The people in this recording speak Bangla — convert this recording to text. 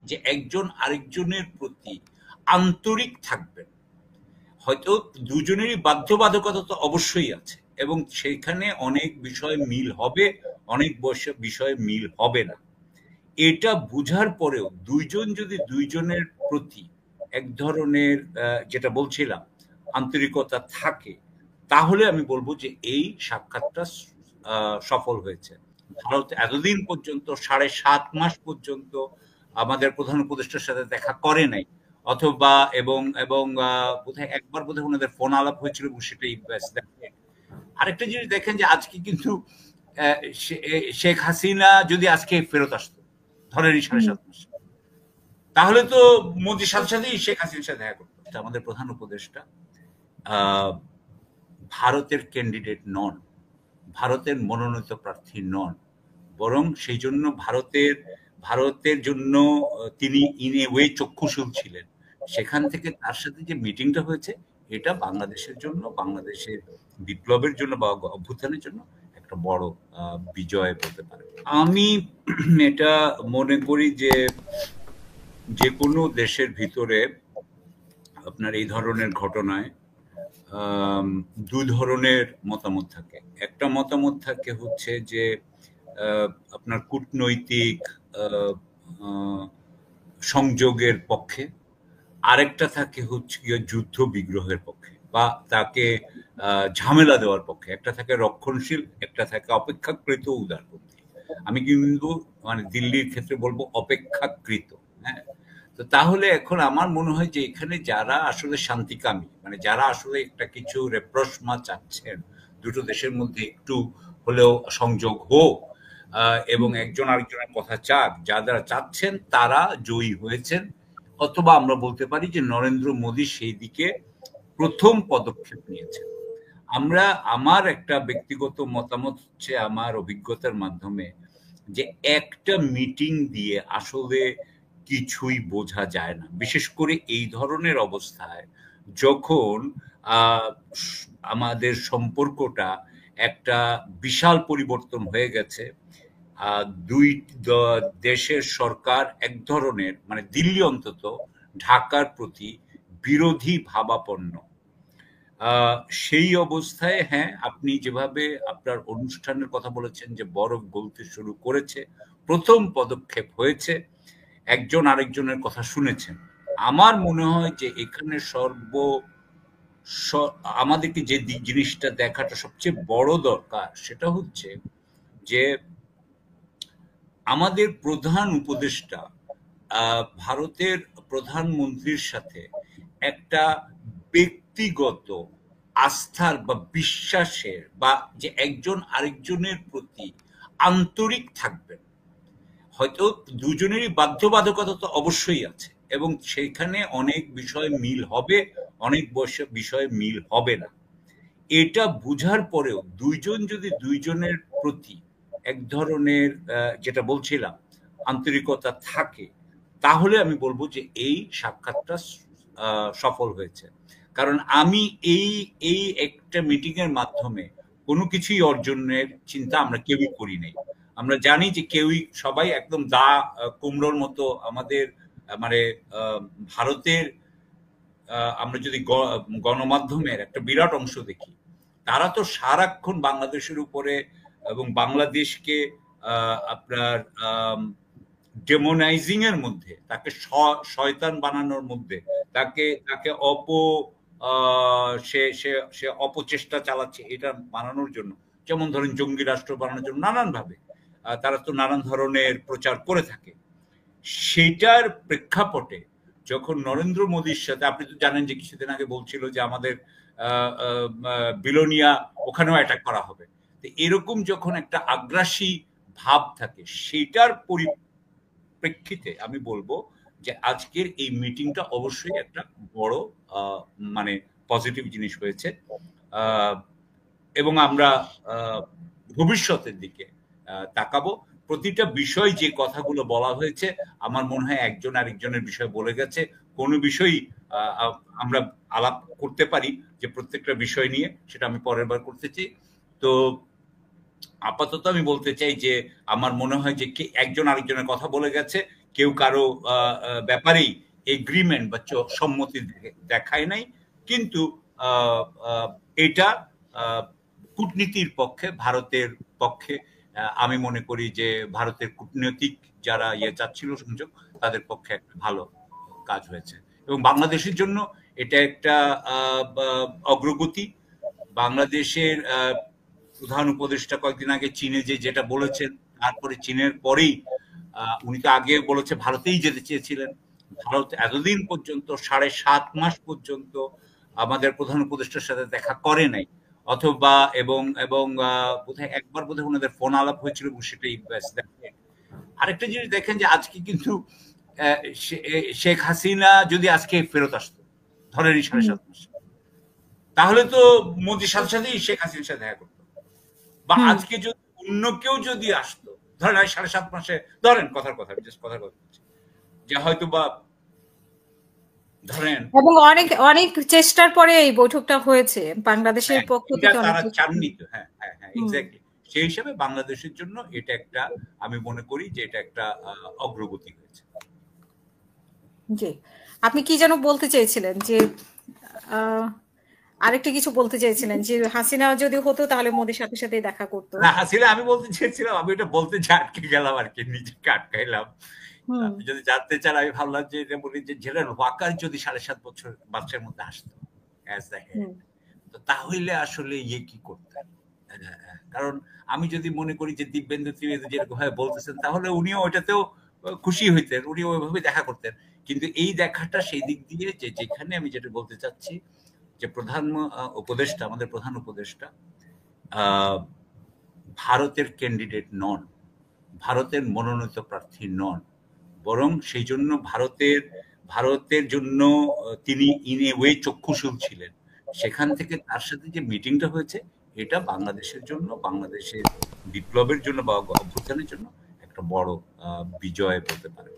যে একজন আরেকজনের প্রতি আন্তরিক থাকবেন। হয়তো দুজনেরই বাধ্যবাধকতা তো অবশ্যই আছে এবং সেখানে অনেক বিষয় মিল হবে, অনেক বিষয়ে মিল হবে না। এটা বুঝার পরেও দুইজন যদি দুইজনের প্রতি এক ধরনের যেটা বলছিলাম আন্তরিকতা থাকে, তাহলে আমি বলবো যে এই সাক্ষাৎটা সফল হয়েছে। ভারত এতদিন পর্যন্ত ৭.৫ মাস পর্যন্ত আমাদের প্রধান উপদেষ্টার সাথে দেখা করে নাই, অথবা এবং এবং বোধহয় একবার বোধহয় ওনাদের ফোন আলাপ হয়েছিল এবং সেটাই ব্যাস। আরেকটা জিনিস দেখেন যে আজকে কিন্তু শেখ হাসিনা যদি আজকে ফেরত আসতো, ধরেনই ৭.৫ মাস, তাহলে তো মোদির সাথে সাথেই শেখ হাসিনার সাথে দেখা করতো। আমাদের প্রধান উপদেষ্টা ভারতের ক্যান্ডিডেট নন, ভারতের মনোনীত প্রার্থী নন, বরং সেই জন্য ভারতের জন্য তিনি ইন এ ওয়ে চক্ষুশূল ছিলেন। সেখান থেকে তার সাথে যে মিটিংটা হয়েছে, এটা বাংলাদেশের জন্য, বাংলাদেশের বিপ্লবের জন্য বা অভ্যুত্থানের জন্য একটা বড় বিজয় বলতে পারে। আমি এটা মনে করি যে কোনো দেশের ভিতরে আপনার এই ধরনের ঘটনায় দুই ধরনের মতামত থাকে। একটা মতামত থাকে হচ্ছে যে আপনার কূটনৈতিক সংযোগের পক্ষে, আরেকটা থাকে হচ্ছে যুদ্ধ বিগ্রহের পক্ষে বা তাকে ঝামেলা দেওয়ার পক্ষে। একটা থাকে রক্ষণশীল, একটা থাকে অপেক্ষাকৃত উদারপন্থী। আমি কিন্তু মানে দিল্লির ক্ষেত্রে বলবো অপেক্ষাকৃত। হ্যাঁ, তো তাহলে এখন আমার মনে হয় যে এখানে যারা আসলে শান্তিকামী, মানে যারা আসলে একটা কিছু রেপ্রশমা চাচ্ছেন, দুটো দেশের মধ্যে একটু হলেও সংযোগ হোক এবং একজন আরেকজনের কথা চাক, যারা চাচ্ছেন তারা জয়ী হয়েছেন, অথবা আমরা বলতে পারি যে নরেন্দ্র মোদী সেই দিকে প্রথম পদক্ষেপ নিয়েছেন। আমার একটা ব্যক্তিগত মতামত হচ্ছে, আমার অভিজ্ঞতার মাধ্যমে, যে একটা মিটিং দিয়ে আসলে কিছুই বোঝা যায় না, বিশেষ করে এই ধরনের অবস্থায় যখন আমাদের সম্পর্কটা একটা বিশাল পরিবর্তন হয়ে গেছে। দুই দেশের সরকার এক ধরনের, মানে দিল্লি অন্তত ঢাকার প্রতি বিরোধী ভাবাপন্ন। সেই অবস্থায় হ্যাঁ, আপনি যেভাবে আপনার অনুষ্ঠানের কথা বলেছেন যে বরফ গলতে শুরু করেছে, প্রথম পদক্ষেপ হয়েছে, একজন আরেকজনের কথা শুনেছেন। আমার মনে হয় যে এখানে আমাদেরকে যে জিনিসটা দেখাটা সবচেয়ে বড় দরকার, সেটা হচ্ছে যে আমাদের প্রধান উপদেষ্টা ভারতের প্রধানমন্ত্রীর সাথে একটা ব্যক্তিগত আস্থার বা বিশ্বাসের, বা যে একজন আরেকজনের প্রতি আন্তরিক থাকবেন। হয়তো দুজনেরই বাধ্যবাধকতা তো অবশ্যই আছে এবং সেখানে অনেক বিষয় মিল হবে, অনেক বিষয়ে মিল হবে না। এটা বুঝার পরেও দুইজন যদি দুইজনের প্রতি এক ধরনের যেটা বলছিলাম আন্তরিকতা থাকে, তাহলে আমি বলবো যে এই সাক্ষাৎটা সফল হয়েছে। কারণ আমি এই এই একটা মিটিং এর মাধ্যমে কোনো কিছুই অর্জনের চিন্তা আমরা কেউই করি নাই। আমরা জানি যে সবাই একদম কুমড়োর মতো আমাদের মানে ভারতের আমরা যদি গণমাধ্যমের একটা বিরাট অংশ দেখি, তারা তো সারাক্ষণ বাংলাদেশের উপরে এবং বাংলাদেশকে আপনার ডেমোনাইজিং এর মধ্যে, তাকে শয়তান বানানোর মধ্যে, তাকে তাকে সে অপচেষ্টা চালাচ্ছে এটা বানানোর জন্য, যেমন ধরেন জঙ্গি রাষ্ট্র বানানোর জন্য নানান ভাবে তারা তো নানান ধরনের প্রচার করে থাকে। সেটার প্রেক্ষাপটে যখন নরেন্দ্র মোদীর সাথে, আপনি তো জানেন যে কিছুদিন আগে বলছিল যে আমাদের বিলোনিয়া ওখানেও অ্যাটাক করা হবে, তো এরকম যখন একটা আগ্রাসী ভাব থাকে, সেটার পরিপ্রেক্ষিতে আমি বলবো যে আজকের এই মিটিংটা অবশ্যই একটা বড় মানে পজিটিভ জিনিস হয়েছে এবং আমরা ভবিষ্যতের দিকে তাকাবো। প্রতিটা বিষয় যে কথাগুলো বলা হয়েছে, আমার মনে হয় একজন আরেকজনের বিষয় বলে গেছে। কোনো বিষয়ই আমরা আলাপ করতে পারি যে প্রত্যেকটা বিষয় নিয়ে, সেটা আমি পরের বার করতে চাই। তো আপাতত আমি বলতে চাই যে আমার মনে হয় যে একজন আরেকজনের কথা বলে গেছে, কেউ কারো ব্যাপারেই এগ্রিমেন্ট বা সম্মতি দেখায় নাই, কিন্তু এটা কূটনীতির পক্ষে, ভারতের পক্ষে আমি মনে করি যে ভারতের কূটনৈতিক যারা চাচ্ছিল সংযোগ, তাদের পক্ষে একটা ভালো কাজ হয়েছে এবং বাংলাদেশের জন্য এটা একটা অগ্রগতি। বাংলাদেশের প্রধান উপদেষ্টা কয়েকদিন আগে চীনে যেটা বলেছেন, তারপরে চীনের পরেই উনি তো আগে বলেছে ভারতেই যেতে চেয়েছিলেন। ভারত এতদিন পর্যন্ত ৭.৫ মাস পর্যন্ত আমাদের প্রধান উপদেষ্টার সাথে দেখা করে নাই, অথবা এবং এবং বোধহয় একবার বোধহয় ওনাদের ফোন আলাপ হয়েছিল এবং সেটাই ব্যাস। আরেকটা জিনিস দেখেন যে আজকে কিন্তু শেখ হাসিনা যদি আজকে ফেরত আসতো, ধরেন ৭.৫ মাস, তাহলে তো মোদির সাথে সাথেই শেখ হাসিনার সাথে দেখা করতো। বা আজকে যদি অন্য কেউ যদি আসতো, ধরেন ৭.৫ মাসে, ধরেন কথার কথা যে হয়তো বা ধরেন, এবং অনেক অনেক চেষ্টার পরে এই বৈঠকটা হয়েছে বাংলাদেশের পক্ষ থেকে, তারা চাননি তো। হ্যাঁ হ্যাঁ হ্যাঁ, এক্স্যাক্টলি। সেই হিসাবে বাংলাদেশের জন্য এটা একটা, আমি মনে করি যে এটা একটা অগ্রগতি হয়েছে। জি, আপনি কি যেন বলতে চেয়েছিলেন, যে আরেকটা কিছু বলতে চেয়েছিলেন যে হাসিনা যদি হতো তাহলে মোদির সাথে সাথে দেখা করতো। না, হাসিনা আমি বলতে চেয়েছিলাম, আমি এটা বলতে আটকে গেলাম আর কি, নিজেকে আটকাইলাম। আপনি যদি জানতে চান, আমি ভাবলাম যে এটা বলি যে জেনারেল ওয়াকার যদি ৭.৫ বছর বাচ্চার মধ্যে আসতো অ্যাজ দ্য হেড, তো তাহলে আসলে কি করতেন। কারণ আমি যদি মনে করি যে দিব্যেন্দু ত্রিবেদী যেরকম ভাবে বলতেছেন, তাহলে উনিও ওইটাতেও খুশি হইতেন, উনিও ওইভাবে দেখা করতেন। কিন্তু এই দেখাটা সেই দিক দিয়ে যে যেখানে আমি যেটা বলতে চাচ্ছি যে প্রধান উপদেষ্টা, আমাদের প্রধান উপদেষ্টা ভারতের ক্যান্ডিডেট নন, ভারতের মনোনীত প্রার্থী নন, বরং সেই জন্য ভারতের জন্য তিনি ইন এ ওয়ে চক্ষুশূল ছিলেন। সেখান থেকে তার সাথে যে মিটিংটা হয়েছে, এটা বাংলাদেশের জন্য, বাংলাদেশের বিপ্লবের জন্য বা অভ্যুত্থানের জন্য একটা বড় বিজয় বলতে পারে।